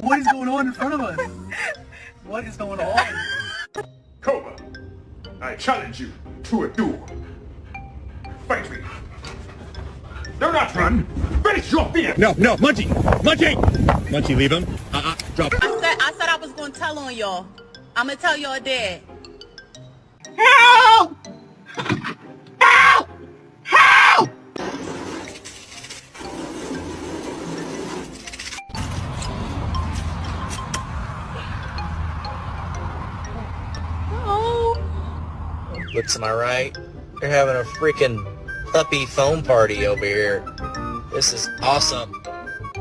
What is going on in front of us? What is going on? Cobra, I challenge you to a duel. Fight me. Do not run. Face your fear. No, Munchie! Munchie, leave him. Drop. I said I was gonna tell on y'all. I'm gonna tell y'all dad. Help! Help! Help! Looks to my right, they're having a freaking puppy foam party over here. This is awesome.